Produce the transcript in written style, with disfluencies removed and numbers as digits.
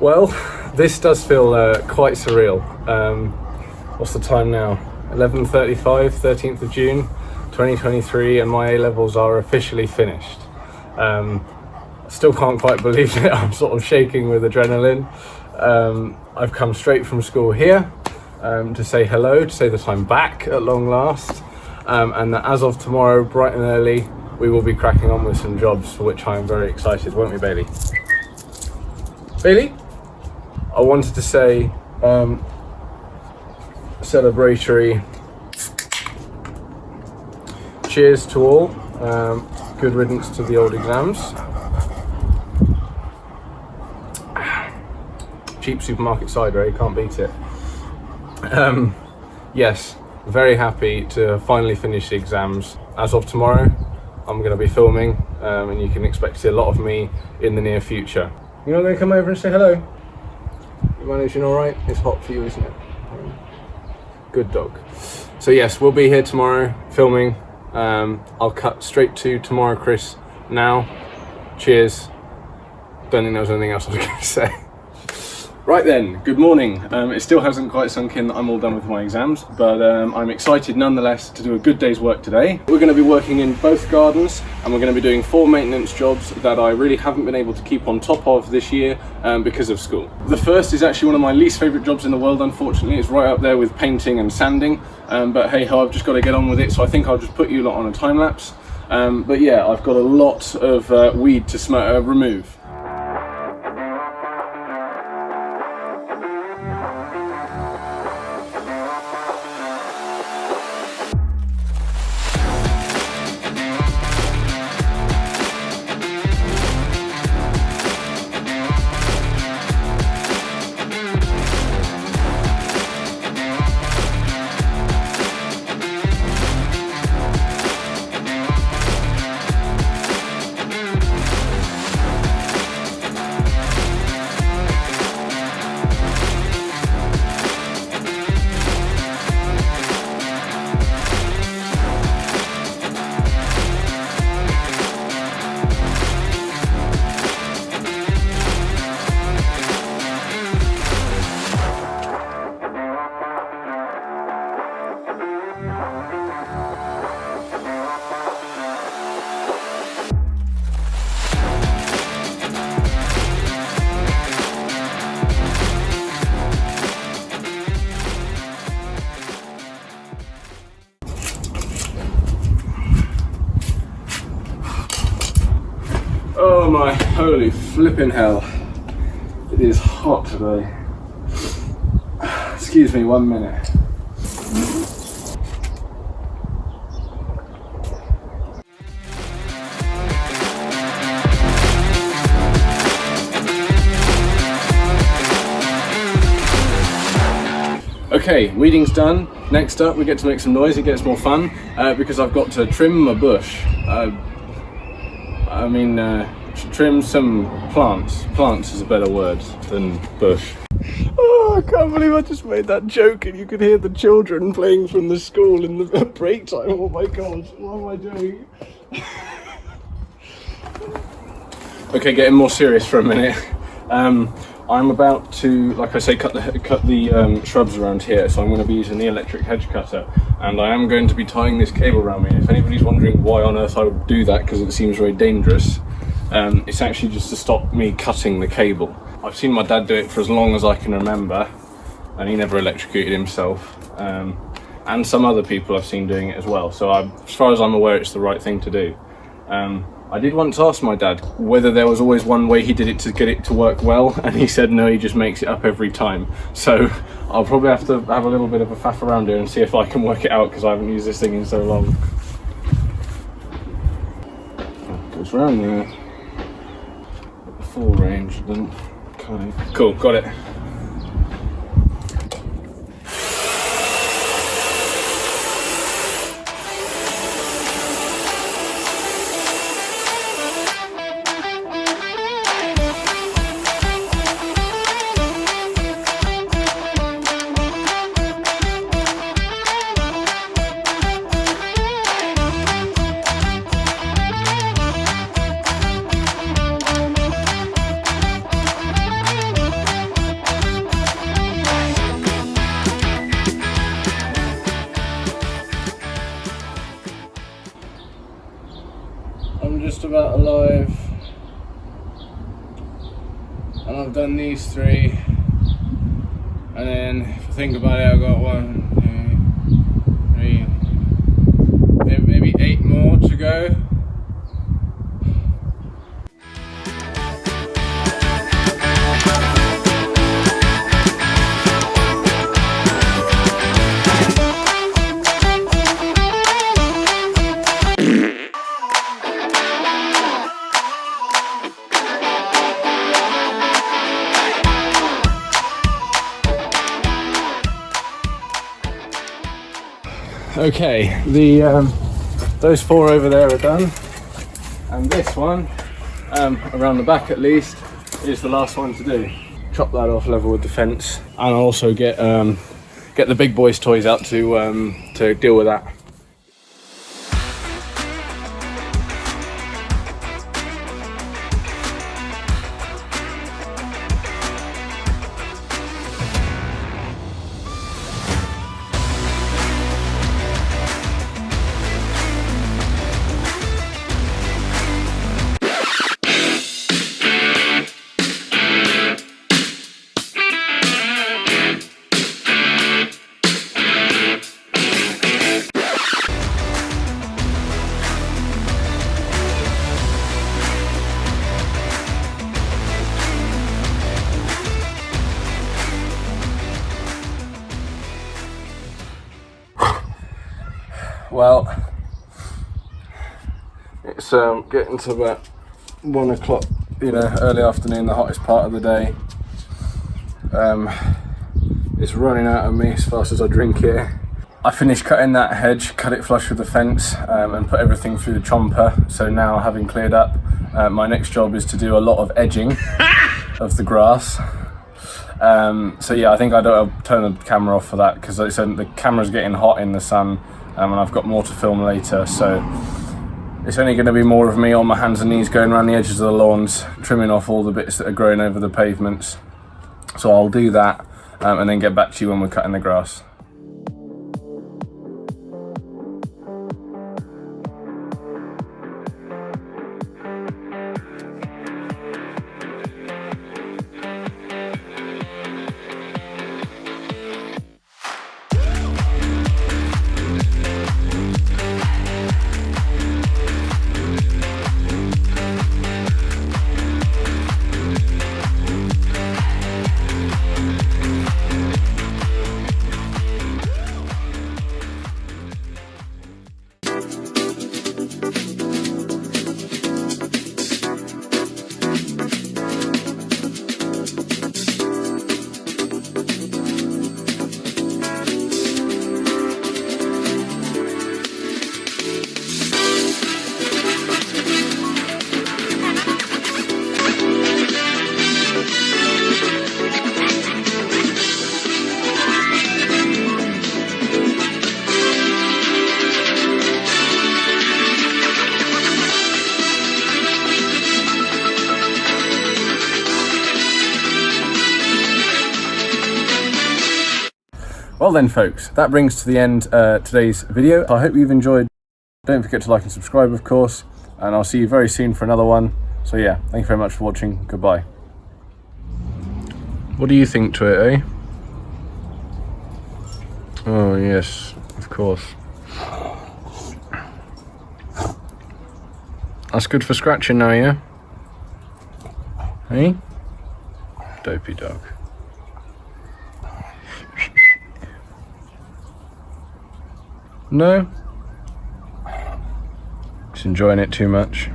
Well, this does feel quite surreal. What's the time now? 11:35, 13th of June, 2023, and my A-levels are officially finished. Still can't quite believe it. I'm sort of shaking with adrenaline. I've come straight from school here to say hello, to say that I'm back at long last, and that as of tomorrow, bright and early, we will be cracking on with some jobs for which I am very excited, won't we, Bailey? Bailey? I wanted to say celebratory cheers to all. Good riddance to the old exams. Cheap supermarket cider, you can't beat it. Yes, very happy to finally finish the exams. As of tomorrow, I'm going to be filming, and you can expect to see a lot of me in the near future. You're not going to come over and say hello? You managing all right? It's hot for you, isn't it? Good dog. So yes, we'll be here tomorrow filming. I'll cut straight to tomorrow, Chris. Now, cheers. Don't think there was anything else I was going to say. Right then, good morning. It still hasn't quite sunk in that I'm all done with my exams, but I'm excited nonetheless to do a good day's work today. We're going to be working in both gardens, and we're going to be doing 4 maintenance jobs that I really haven't been able to keep on top of this year because of school. The first is actually one of my least favourite jobs in the world, unfortunately. It's right up there with painting and sanding, but hey ho, I've just got to get on with it, so I think I'll just put you lot on a time lapse. But yeah, I've got a lot of weed to remove. Oh my holy flipping hell. It is hot today. Excuse me 1 minute. Okay, weeding's done. Next up we get to make some noise. It gets more fun because I've got to trim my bush. Trim some plants. Plants is a better word than bush. Oh, I can't believe I just made that joke and you could hear the children playing from the school in the break time. Oh my god, what am I doing? Okay, getting more serious for a minute. I'm about to, like I say, cut the shrubs around here, so I'm going to be using the electric hedge cutter, and I am going to be tying this cable around me. If anybody's wondering why on earth I would do that, because it seems very dangerous, it's actually just to stop me cutting the cable. I've seen my dad do it for as long as I can remember, and he never electrocuted himself, and some other people I've seen doing it as well, so as far as I'm aware, it's the right thing to do. I did once ask my dad whether there was always one way he did it to get it to work well, and he said no, he just makes it up every time. So I'll probably have to have a little bit of a faff around here and see if I can work it out, because I haven't used this thing in so long. Goes round there. At the full range, then cut it. Cool, got it. live, and I've done these 3, and then if I think about it, I've got 1, 2, 3, maybe 8 more to go. Okay, those 4 over there are done, and this one, around the back at least, is the last one to do. Chop that off level with the fence, and I'll also get the big boys' toys out to deal with that. Well, it's getting to about 1 o'clock, early afternoon, the hottest part of the day. It's running out of me as fast as I drink it. I finished cutting that hedge, cut it flush with the fence, and put everything through the chomper. So now, having cleared up, my next job is to do a lot of edging of the grass. So yeah, I think I'll turn the camera off for that, because like I said, the camera's getting hot in the sun, and I've got more to film later. So it's only going to be more of me on my hands and knees going around the edges of the lawns, trimming off all the bits that are growing over the pavements. So I'll do that, and then get back to you when we're cutting the grass. Well then folks, that brings to the end today's video. I hope you've enjoyed. Don't forget to like and subscribe, of course, and I'll see you very soon for another one. So yeah, thank you very much for watching. Goodbye. What do you think to it, eh? Oh yes, of course. That's good for scratching now, yeah? Hey? Dopey dog. No? Just enjoying it too much.